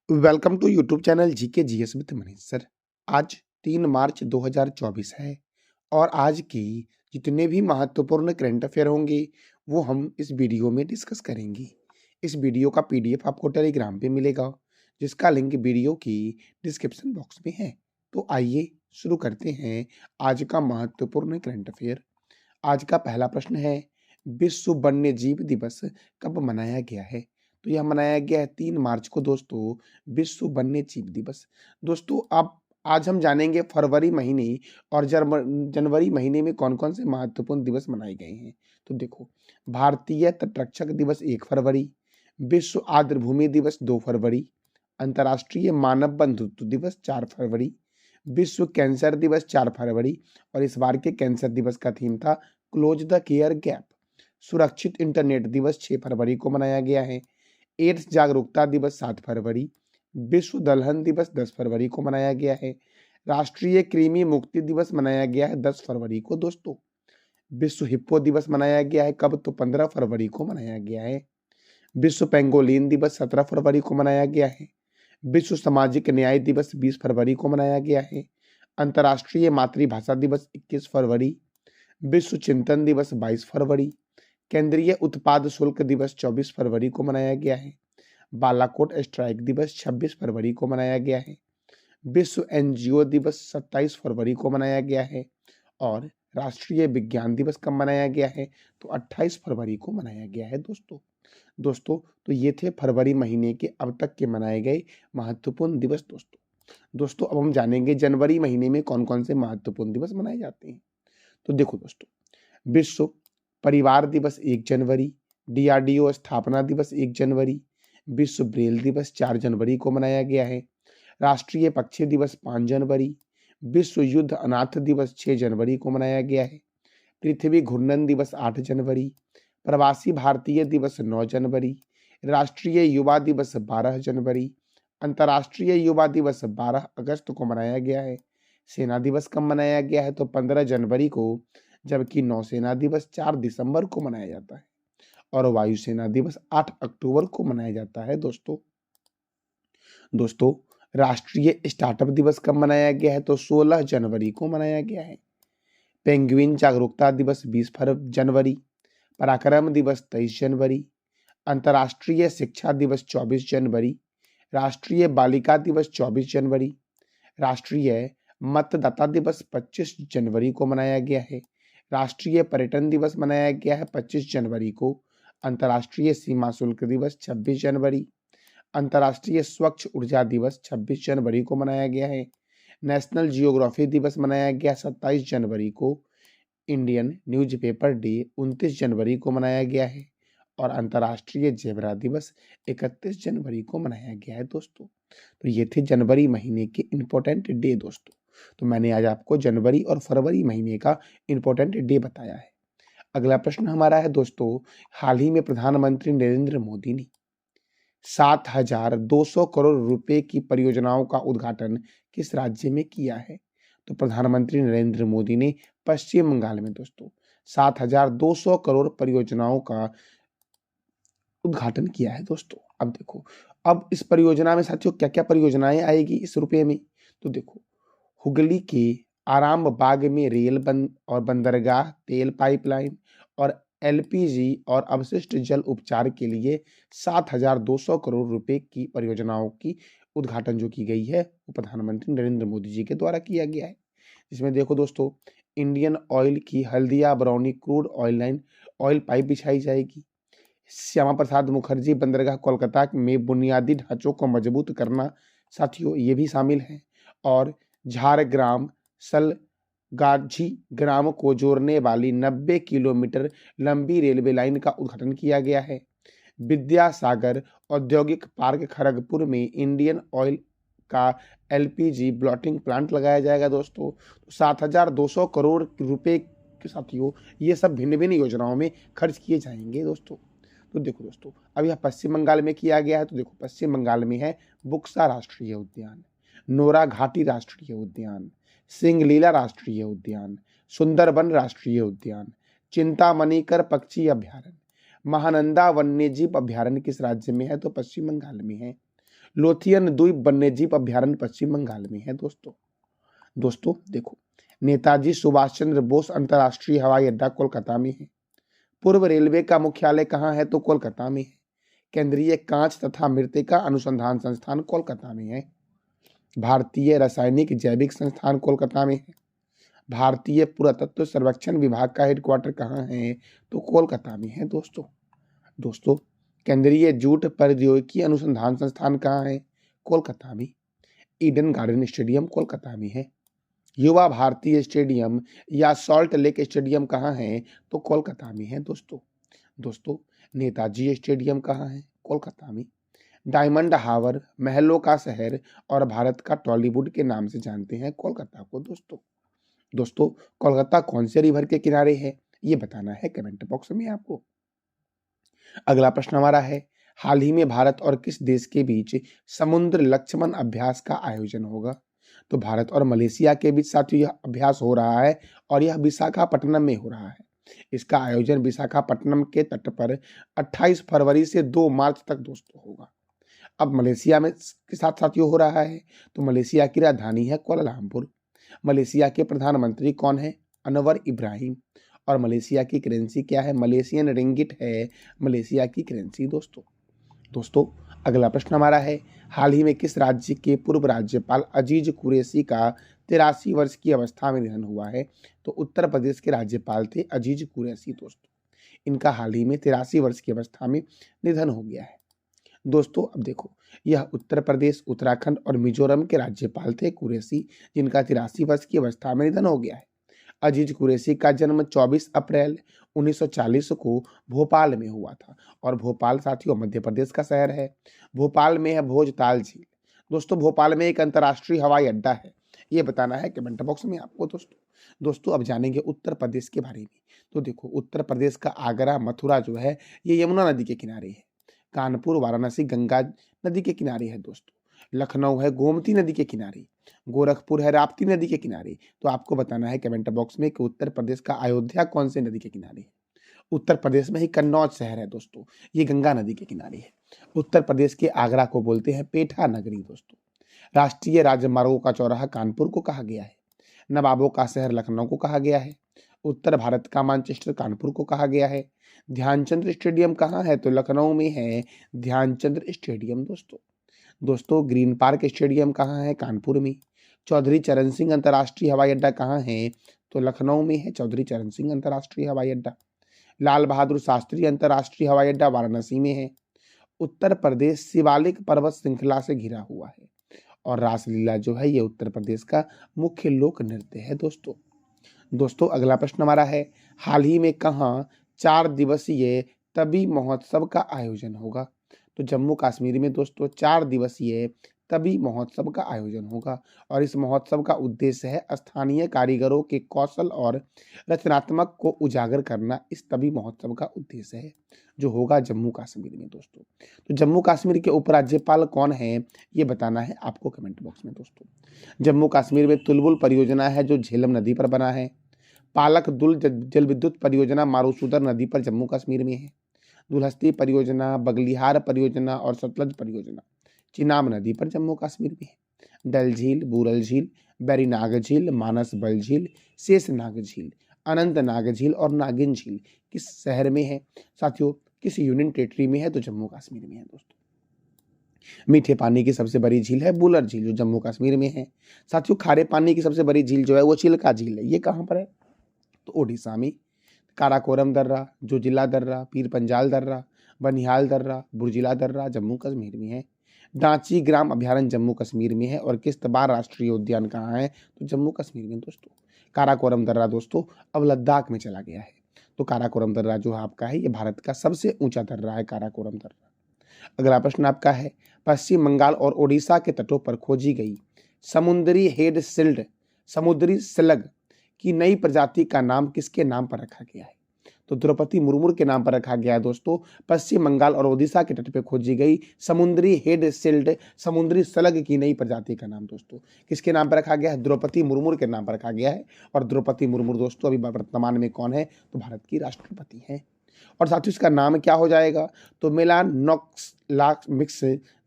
Welcome to YouTube channel GK GS with Manish sir. आज 3 मार्च 2024 है और आज की जितने भी महत्वपूर्ण करंट अफेयर होंगे वो हम इस वीडियो में डिस्कस करेंगे। इस वीडियो का पीडीएफ आपको टेलीग्राम पे मिलेगा जिसका लिंक वीडियो की डिस्क्रिप्शन बॉक्स में है। तो आइए शुरू करते हैं आज का महत्वपूर्ण करंट अफेयर। आज का पहला प्रश्न है, विश्व वन्य जीव दिवस कब मनाया गया है? तो यह मनाया गया है 3 मार्च को दोस्तों, विश्व वन्य जीव दिवस। दोस्तों आप आज हम जानेंगे फरवरी महीने और जनवरी महीने में कौन-कौन से महत्वपूर्ण दिवस मनाए गए हैं। तो देखो, भारतीय तटरक्षक दिवस 1 फरवरी, विश्व आर्द्रभूमि दिवस 2 फरवरी, अंतर्राष्ट्रीय मानव बंधुत्व दिवस 4 फरवरी, विश्व कैंसर दिवस 4 फरवरी और इस बार के कैंसर दिवस का थीम था क्लोज द केयर गैप। सुरक्षित इंटरनेट दिवस 6 फरवरी को मनाया गया है। एड्स जागरूकता दिवस 7 फरवरी, विश्व दलहन दिवस 10 फरवरी को मनाया गया है। राष्ट्रीय कृमि मुक्ति दिवस मनाया गया है 10 फरवरी को दोस्तों। विश्व हिप्पो दिवस मनाया गया है कब? तो 15 फरवरी को मनाया गया है। विश्व पेंगोलिन दिवस 17 फरवरी को मनाया गया है। विश्व सामाजिक न्याय दिवस 20 फरवरी को मनाया गया है। अंतर्राष्ट्रीय मातृभाषा दिवस 21 फरवरी, विश्व चिंतन दिवस 22 फरवरी, केंद्रीय उत्पाद शुल्क दिवस 24 फरवरी को मनाया गया है। बालाकोट स्ट्राइक दिवस 26 फरवरी को मनाया गया है। विश्व एनजीओ दिवस 27 फरवरी को मनाया गया है और राष्ट्रीय विज्ञान दिवस कब मनाया गया है? तो 28 फरवरी को मनाया गया है दोस्तों तो ये थे फरवरी महीने के अब तक के मनाए गए महत्वपूर्ण दिवस दोस्तों अब हम जानेंगे जनवरी महीने में कौन कौन से महत्वपूर्ण दिवस मनाए जाते हैं। तो देखो दोस्तों, विश्व परिवार दिवस 1 जनवरी, डीआरडीओ स्थापना दिवस 1 जनवरी, विश्व ब्रेल दिवस 4 जनवरी को मनाया गया है। राष्ट्रीय पक्षी दिवस 5 जनवरी, विश्व युद्ध अनाथ दिवस 6 जनवरी को मनाया गया है। पृथ्वी घूर्णन दिवस 8 जनवरी, प्रवासी भारतीय दिवस 9 जनवरी, राष्ट्रीय युवा दिवस 12 जनवरी, अंतर्राष्ट्रीय युवा दिवस 12 अगस्त को मनाया गया है। सेना दिवस कब मनाया गया है? तो 15 जनवरी को, जबकि नौसेना दिवस 4 दिसंबर को मनाया जाता है और वायुसेना दिवस 8 अक्टूबर को मनाया जाता है दोस्तों राष्ट्रीय स्टार्टअप दिवस कब मनाया गया है? तो 16 जनवरी को मनाया गया है। पेंगुइन जागरूकता दिवस 20 जनवरी, पराक्रम दिवस 23 जनवरी, अंतर्राष्ट्रीय शिक्षा दिवस 24 जनवरी, राष्ट्रीय बालिका दिवस 24 जनवरी, राष्ट्रीय मतदाता दिवस 25 जनवरी को मनाया गया है। राष्ट्रीय पर्यटन दिवस मनाया गया है 25 जनवरी को। अंतर्राष्ट्रीय सीमा शुल्क दिवस 26 जनवरी, अंतर्राष्ट्रीय स्वच्छ ऊर्जा दिवस 26 जनवरी को मनाया गया है। नेशनल जियोग्राफी दिवस मनाया गया 27 जनवरी को। इंडियन न्यूज़पेपर डे 29 जनवरी को मनाया गया है और अंतर्राष्ट्रीय जेब्रा दिवस 31 जनवरी को मनाया गया है दोस्तों। तो ये थे जनवरी महीने के इंपॉर्टेंट डे दोस्तों। तो मैंने आज आपको जनवरी और फरवरी महीने का इंपॉर्टेंट डे बताया है। अगला प्रश्न हमारा है दोस्तों, हाल ही में प्रधानमंत्री नरेंद्र मोदी ने 7,200 करोड़ रुपए की परियोजनाओं का उद्घाटन किस राज्य में किया है? तो प्रधानमंत्री नरेंद्र मोदी ने पश्चिम बंगाल में दोस्तों 7,200 करोड़ परियोजनाओं का उद्घाटन किया है दोस्तों। अब देखो, अब इस परियोजना में साथियों क्या क्या परियोजनाएं आएगी इस रुपये में? तो देखो, हुगली के आराम बाग में रेल और बंदरगाह, तेल पाइपलाइन और एलपीजी और अवशिष्ट जल उपचार के लिए 7,200 करोड़ रुपए की परियोजनाओं की उद्घाटन जो की गई है वो प्रधानमंत्री नरेंद्र मोदी जी के द्वारा किया गया है। इसमें देखो दोस्तों, इंडियन ऑयल की Haldia Barauni crude oil line oil pipe बिछाई जाएगी। श्यामा प्रसाद मुखर्जी बंदरगाह कोलकाता में बुनियादी ढांचों को मजबूत करना साथियों ये भी शामिल है और झारग्राम सलगाजी ग्राम को जोड़ने वाली 90 किलोमीटर लंबी रेलवे लाइन का उद्घाटन किया गया है। विद्यासागर औद्योगिक पार्क खड़गपुर में इंडियन ऑयल का एलपीजी ब्लॉटिंग प्लांट लगाया जाएगा दोस्तों। तो 7,200 करोड़ रुपए के साथियों ये सब भिन्न भिन्न योजनाओं में खर्च किए जाएंगे दोस्तों। तो देखो दोस्तों, अब यह पश्चिम बंगाल में किया गया है। तो देखो, पश्चिम बंगाल में है बुक्सा राष्ट्रीय उद्यान, नोरा घाटी राष्ट्रीय उद्यान, सिंगलीला राष्ट्रीय उद्यान, सुंदरबन राष्ट्रीय उद्यान, चिंतामणिकर पक्षी अभ्यारण्य, महानंदा वन्यजीव अभ्यारण्य किस राज्य में है? तो पश्चिम बंगाल में है। लोथियन द्वीप वन्यजीव अभ्यारण्य पश्चिम बंगाल में है दोस्तों। दोस्तों देखो, नेताजी सुभाष चंद्र बोस अंतर्राष्ट्रीय हवाई अड्डा कोलकाता में है। पूर्व रेलवे का मुख्यालय कहाँ है? तो कोलकाता में है। केंद्रीय कांच तथा मृत्तिका अनुसंधान संस्थान कोलकाता में है। भारतीय रासायनिक जैविक संस्थान कोलकाता में है। भारतीय पुरातत्व सर्वेक्षण विभाग का हेडक्वार्टर कहाँ है? तो कोलकाता में है दोस्तों। दोस्तों, केंद्रीय जूट प्रौद्योगिकी अनुसंधान संस्थान कहाँ है? कोलकाता में। ईडन गार्डन स्टेडियम कोलकाता में है। युवा भारतीय स्टेडियम या सॉल्ट लेक स्टेडियम कहाँ है? तो कोलकाता में है दोस्तों। दोस्तों, नेताजी स्टेडियम कहाँ है? कोलकाता में। डायमंड हार्बर, महलों का शहर और भारत का टॉलीवुड के नाम से जानते हैं कोलकाता को दोस्तों। दोस्तों, कोलकाता कौन से रिवर के किनारे है? ये बताना है कमेंट बॉक्स में आपको। अगला प्रश्न हमारा है, हाल ही में भारत और किस देश के बीच समुद्र लक्ष्मण अभ्यास का आयोजन होगा? तो भारत और मलेशिया के बीच साथियों यह अभ्यास हो रहा है और यह विशाखापट्टनम में हो रहा है। इसका आयोजन विशाखापट्टनम के तट पर 28 फरवरी से 2 मार्च तक दोस्तों होगा। अब मलेशिया में के साथ साथियों हो रहा है, तो मलेशिया की राजधानी है कुआलालंपुर। मलेशिया के प्रधानमंत्री कौन है? अनवर इब्राहिम। और मलेशिया की करेंसी क्या है? मलेशियन रिंगिट है मलेशिया की करेंसी दोस्तों। दोस्तों, अगला प्रश्न हमारा है, हाल ही में किस राज्य के पूर्व राज्यपाल अजीज कुरैशी का 83 वर्ष की अवस्था में निधन हुआ है? तो उत्तर प्रदेश के राज्यपाल थे अजीज कुरैशी दोस्तों। इनका हाल ही में 83 वर्ष की अवस्था में निधन हो गया है दोस्तों। अब देखो, यह उत्तर प्रदेश, उत्तराखंड और मिजोरम के राज्यपाल थे कुरैशी, जिनका 83 वर्ष की अवस्था में निधन हो गया है। अजीज कुरैशी का जन्म 24 अप्रैल 1940 को भोपाल में हुआ था और भोपाल साथियों मध्य प्रदेश का शहर है। भोपाल में है भोजताल झील। दोस्तों, भोपाल में एक अंतर्राष्ट्रीय हवाई अड्डा है। ये बताना है कमेंट बॉक्स में आपको दोस्तों। दोस्तों, अब जानेंगे उत्तर प्रदेश के बारे में। तो देखो, उत्तर प्रदेश का आगरा, मथुरा जो है ये यमुना नदी के किनारे है। कानपुर, वाराणसी गंगा नदी के किनारे है दोस्तों। लखनऊ है गोमती नदी के किनारे। गोरखपुर है राप्ती नदी के किनारे। तो आपको बताना है कमेंट बॉक्स में कि उत्तर प्रदेश का अयोध्या कौन से नदी के किनारे है? उत्तर प्रदेश में ही कन्नौज शहर है दोस्तों, ये गंगा नदी के किनारे है। उत्तर प्रदेश के आगरा को बोलते हैं पेठा नगरी दोस्तों। राष्ट्रीय राजमार्गों का चौराहा कानपुर को कहा गया है। नवाबों का शहर लखनऊ को कहा गया है। उत्तर भारत का मैनचेस्टर कानपुर को कहा गया है। ध्यानचंद्र स्टेडियम कहाँ है? तो लखनऊ में है ध्यानचंद्र स्टेडियम दोस्तों। दोस्तों, ग्रीन पार्क स्टेडियम कहाँ है? कानपुर में। चौधरी चरण सिंह अंतर्राष्ट्रीय हवाई अड्डा कहाँ है? तो लखनऊ में है चौधरी चरण सिंह अंतर्राष्ट्रीय हवाई अड्डा। लाल बहादुर शास्त्री अंतर्राष्ट्रीय हवाई अड्डा वाराणसी में है। उत्तर प्रदेश शिवालिक पर्वत श्रृंखला से घिरा हुआ है और रासलीला जो है ये उत्तर प्रदेश का मुख्य लोक नृत्य है दोस्तों। दोस्तों, अगला प्रश्न हमारा है, हाल ही में कहाँ 4 दिवसीय तबी महोत्सव का आयोजन होगा? तो जम्मू कश्मीर में दोस्तों 4 दिवसीय तबी महोत्सव का आयोजन होगा और इस महोत्सव का उद्देश्य है स्थानीय कारीगरों के कौशल और रचनात्मक को उजागर करना। इस तबी महोत्सव का उद्देश्य है जो होगा जम्मू कश्मीर में दोस्तों। तो जम्मू कश्मीर के उपराज्यपाल कौन है? ये बताना है आपको कमेंट बॉक्स में दोस्तों। जम्मू कश्मीर में तुलबुल परियोजना है जो झेलम नदी पर बना है। पालक दुल जल विद्युत परियोजना मारूसुदर नदी पर जम्मू कश्मीर में है। दुलहस्ती परियोजना, बगलिहार परियोजना और सतलज परियोजना चिनाब नदी पर जम्मू कश्मीर में है। डल झील, बूरल झील, बैरीनाग झील, मानस बल झील, शेषनाग झील, अनंतनाग झील और नागिन झील किस शहर में है? साथियों, किस यूनियन टेरिटरी में है? तो जम्मू कश्मीर में है दोस्तों। मीठे पानी की सबसे बड़ी झील है बुलर झील जो जम्मू कश्मीर में है। साथियों, खारे पानी की सबसे बड़ी झील जो है वो चिल्का झील है। ये कहाँ पर है? तो ओडिशा में। काराकोरम दर्रा, जोजिला दर्रा, पीर पंजाल दर्रा, बनिहाल दर्रा, बुर्जिला दर्रा जम्मू कश्मीर में है। डांची ग्राम अभ्यारण्य जम्मू कश्मीर में है और किश्तवाड़ राष्ट्रीय उद्यान कहाँ है? तो जम्मू कश्मीर में दोस्तों। काराकोरम दर्रा दोस्तों अब लद्दाख में चला गया है। तो काराकोरम दर्रा जो आपका है ये भारत का सबसे ऊंचा दर्रा है काराकोरम दर्रा। अगला प्रश्न आपका है, पश्चिम बंगाल और ओडिशा के तटों पर खोजी गई समुद्री हेड सिल्ड, समुद्री स्लग की नई प्रजाति का नाम किसके नाम पर रखा गया है? तो द्रौपदी मुर्मू के नाम पर रखा गया है दोस्तों। पश्चिम बंगाल और ओडिशा के तट पर खोजी गई समुद्री हेड सिल्ड, समुद्री स्लग की नई प्रजाति का नाम दोस्तों किसके नाम पर रखा गया है? द्रौपदी मुर्मू के नाम पर रखा गया है। और द्रौपदी मुर्मू दोस्तों अभी वर्तमान में कौन है? तो भारत की राष्ट्रपति हैं। और साथियों इसका नाम क्या हो जाएगा, तो मिस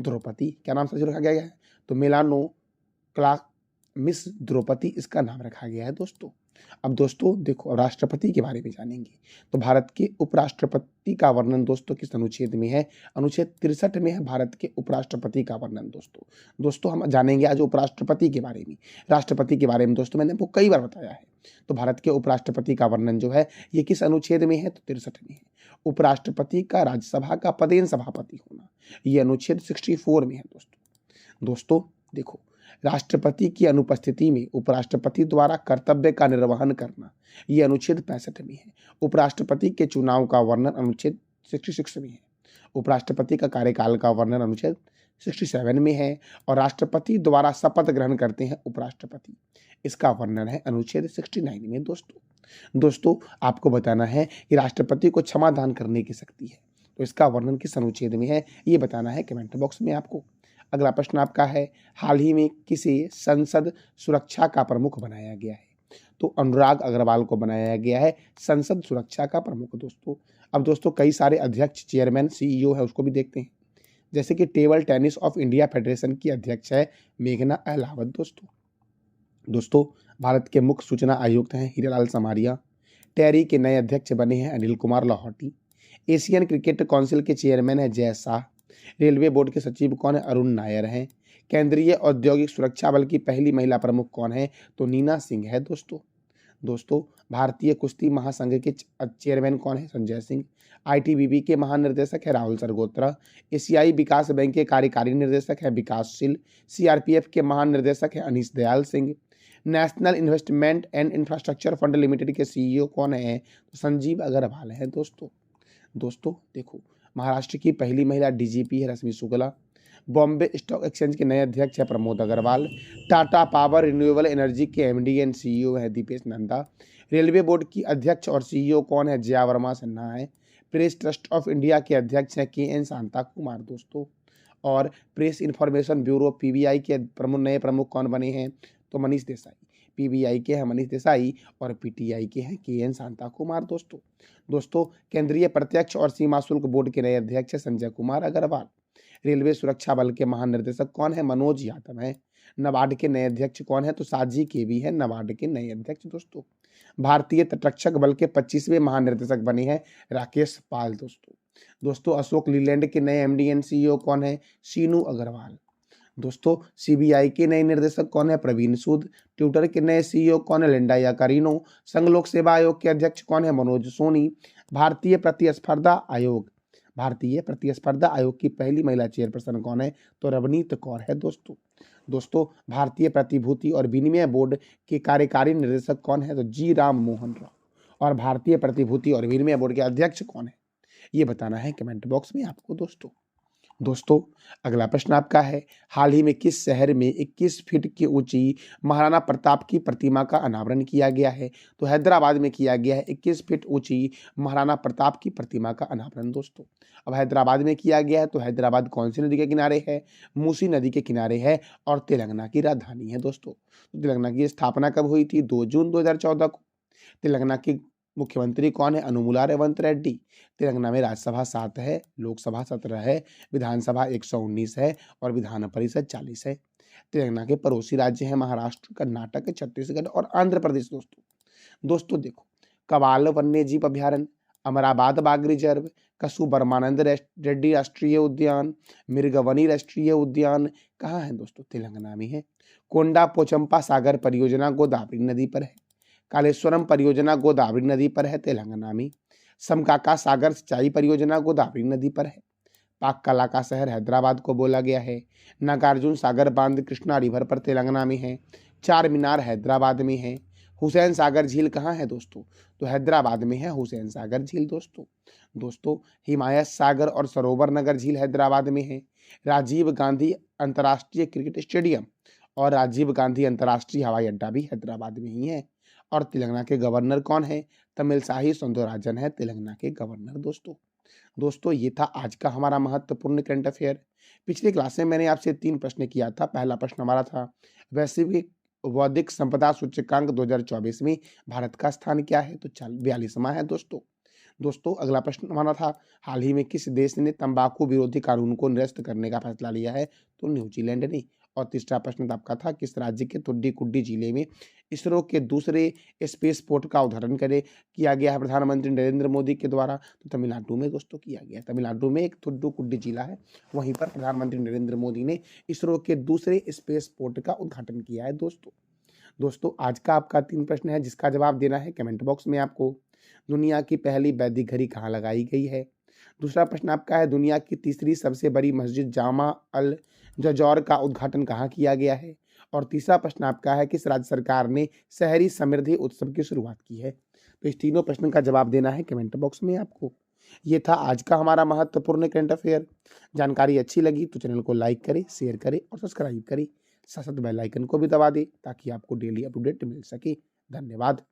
द्रौपदी, क्या नाम साथियों रखा गया है, तो मिस द्रौपदी इसका नाम रखा गया है दोस्तों। अब दोस्तों देखो राष्ट्रपति के बारे में जानेंगे, तो भारत के उपराष्ट्रपति का वर्णन दोस्तों किस अनुच्छेद में है, अनुच्छेद 63 में है भारत के उपराष्ट्रपति का वर्णन दोस्तों हम जानेंगे आज उपराष्ट्रपति के बारे में। राष्ट्रपति के बारे में दोस्तों मैंने आपको कई बार बताया है। तो भारत के उपराष्ट्रपति का वर्णन जो है ये किस अनुच्छेद में है, तो 63 में है। उपराष्ट्रपति का राज्यसभा का पदेन सभापति होना, ये अनुच्छेद 64 में है दोस्तों देखो राष्ट्रपति की अनुपस्थिति में उपराष्ट्रपति द्वारा कर्तव्य का निर्वहन करना, यह अनुच्छेद 65 में है। उपराष्ट्रपति के चुनाव का वर्णन अनुच्छेद 66 में है। उपराष्ट्रपति का कार्यकाल का वर्णन अनुच्छेद 67 में है। और राष्ट्रपति द्वारा शपथ ग्रहण करते हैं उपराष्ट्रपति, इसका वर्णन है अनुच्छेद 69 में दोस्तों आपको बताना है कि राष्ट्रपति को क्षमा दान करने की शक्ति है, तो इसका वर्णन किस अनुच्छेद में है ये बताना है कमेंट बॉक्स में आपको। अगला प्रश्न आपका है, हाल ही में किसे संसद सुरक्षा का प्रमुख बनाया गया है, तो अनुराग अग्रवाल को बनाया गया है संसद सुरक्षा का प्रमुख दोस्तों। अब दोस्तों कई सारे अध्यक्ष, चेयरमैन, सीईओ है उसको भी देखते हैं, जैसे कि table tennis of India federation की अध्यक्ष है मेघना अहलावत दोस्तों भारत के मुख्य सूचना आयुक्त हैं हीरालाल समारिया। टेरी के नए अध्यक्ष बने हैं Anil Kumar Lahoti. Asian cricket council के चेयरमैन है जय शाह। रेलवे बोर्ड के सचिव कौन है, अरुण नायर हैं। केंद्रीय औद्योगिक सुरक्षा बल की पहली महिला प्रमुख कौन है, तो नीना सिंह है दोस्तों भारतीय कुश्ती महासंघ के चेयरमैन कौन है, संजय सिंह। आईटीबीपी के महानिर्देशक है राहुल सरगोत्रा। एशियाई विकास बैंक के कार्यकारी निर्देशक है विकासशील। सीआरपीएफ के महानिर्देशक है Anish Dayal Singh. National investment and infrastructure fund limited के सीईओ कौन है, तो संजीव अग्रवाल है दोस्तों देखो महाराष्ट्र की पहली महिला डीजीपी है रश्मि शुक्ला। बॉम्बे स्टॉक एक्सचेंज के नए अध्यक्ष है Pramod Agarwal. Tata Power Renewable Energy के एमडी एंड सीईओ है दीपेश नंदा। रेलवे बोर्ड की अध्यक्ष और सीईओ कौन है, जया वर्मा सिन्हा है। प्रेस ट्रस्ट ऑफ इंडिया के अध्यक्ष हैं के एन शांता कुमार दोस्तों। और प्रेस इंफॉर्मेशन ब्यूरो पीबीआई के नए प्रमुख कौन बने हैं, तो मनीष देसाई। पीबीआई के हैं मनीष देसाई और पीटीआई के हैं के एन शांता कुमार दोस्तों केंद्रीय प्रत्यक्ष और सीमा शुल्क बोर्ड के नए अध्यक्ष है संजय कुमार अग्रवाल। रेलवे सुरक्षा बल के महानिर्देशक कौन है, मनोज यादव है। नबार्ड के नए अध्यक्ष कौन है, तो साजी केवी है नबार्ड के नए अध्यक्ष भारतीय तटरक्षक बल के 25वें महानिर्देशक बने हैं राकेश पाल दोस्तों अशोक लीलैंड के नए एमडी एंड सीईओ कौन है, शीनू अग्रवाल। सीबीआई के नए निर्देशक कौन है, प्रवीण सूद। ट्विटर के नए सीईओ कौन है, लिंडा याकारिनो। संघ लोक सेवा आयोग के अध्यक्ष कौन है, मनोज सोनी। भारतीय प्रतिस्पर्धा आयोग की पहली महिला चेयरपर्सन कौन है, तो रवनीत कौर है दोस्तों भारतीय प्रतिभूति और विनिमय बोर्ड के कार्यकारी निर्देशक कौन है, तो जी राम मोहन राव। और भारतीय प्रतिभूति और विनिमय बोर्ड के अध्यक्ष कौन है ये बताना है कमेंट बॉक्स में आपको दोस्तों अगला प्रश्न आपका है, हाल ही में किस शहर में 21 फीट की ऊंची महाराणा प्रताप की प्रतिमा का अनावरण किया गया है, तो हैदराबाद में किया गया है 21 फीट ऊंची महाराणा प्रताप की प्रतिमा का अनावरण अब हैदराबाद में किया गया है, तो हैदराबाद कौन सी नदी के किनारे है, मूसी नदी के किनारे है और तेलंगाना की राजधानी है दोस्तों। तेलंगाना की स्थापना कब हुई थी, 2 जून 2014 को। तेलंगाना की मुख्यमंत्री कौन है, अनुमुला रेवंत रेड्डी। तेलंगाना में राज्यसभा 7 है, लोकसभा 17 है, विधानसभा 119 है और विधान परिषद 40 है। तेलंगाना के पड़ोसी राज्य हैं महाराष्ट्र, कर्नाटक, छत्तीसगढ़ और आंध्र प्रदेश दोस्तों देखो कवाल वन्य जीव अभ्यारण्य, अमराबाद बाघ रिजर्व, कसुबर्मानंद रेड्डी राष्ट्रीय उद्यान, मिर्गवनी राष्ट्रीय उद्यान कहाँ है दोस्तों, तेलंगाना में है। कोंडा पोचंपा सागर परियोजना गोदावरी नदी पर है। कालेश्वरम परियोजना गोदावरी नदी पर है तेलंगाना में। समकाका सागर सिंचाई परियोजना गोदावरी नदी पर है। पाक कला का शहर हैदराबाद को बोला गया है। नागार्जुन सागर बांध कृष्णा रिवर पर तेलंगाना में है। चार मीनार हैदराबाद में है। हुसैन सागर झील कहाँ है दोस्तों, तो हैदराबाद में है हुसैन सागर झील दोस्तों हिमायत सागर और सरोवर नगर झील हैदराबाद में है। राजीव गांधी अंतर्राष्ट्रीय क्रिकेट स्टेडियम और राजीव गांधी अंतर्राष्ट्रीय हवाई अड्डा भी हैदराबाद में ही है। और तेलंगाना के गवर्नर कौन है, तमिलसाई सौंदरराजन है तेलंगाना के गवर्नर दोस्तों ये था आज का हमारा महत्वपूर्ण करंट अफेयर। पिछली क्लास में मैंने आपसे 3 प्रश्न किया था। पहला प्रश्न हमारा था वैश्विक बौद्धिक संपदा सूचकांक 2024 में भारत का स्थान क्या है, तो 42वां है दोस्तों। दोस्तों अगला प्रश्न हमारा था, हाल ही में किस देश ने तंबाकू विरोधी कानून को निरस्त करने का फैसला लिया है? तो न्यूजीलैंड ने। और तीसरा प्रश्न आपका था, किस राज्य के तुड्डी जिले में इसरो के दूसरे स्पेस पोर्ट का उद्घाटन किया गया है प्रधानमंत्री नरेंद्र मोदी के द्वारा? तो तमिलनाडु में दोस्तों किया गया। तमिलनाडु में एक तुड्डुकुड्डी जिला है, वहीं पर प्रधानमंत्री नरेंद्र मोदी ने इसरो के दूसरे स्पेस पोर्ट का उद्घाटन किया है। दोस्तों आज का आपका 3 प्रश्न है, जिसका जवाब देना है कमेंट बॉक्स में आपको। दुनिया की पहली वैदिक घड़ी कहाँ लगाई गई है? दूसरा प्रश्न आपका है, दुनिया की तीसरी सबसे बड़ी मस्जिद जामा अल जजौर का उद्घाटन कहाँ किया गया है? और तीसरा प्रश्न आपका है, किस राज्य सरकार ने शहरी समृद्धि उत्सव की शुरुआत की है? तो इस तीनों प्रश्न का जवाब देना है कमेंट बॉक्स में आपको। ये था आज का हमारा महत्वपूर्ण करंट अफेयर। जानकारी अच्छी लगी तो चैनल को लाइक करें, शेयर करें और सब्सक्राइब करें। साथ साथ बेल आइकन को भी दबा दें ताकि आपको डेली अपडेट मिल सके। धन्यवाद।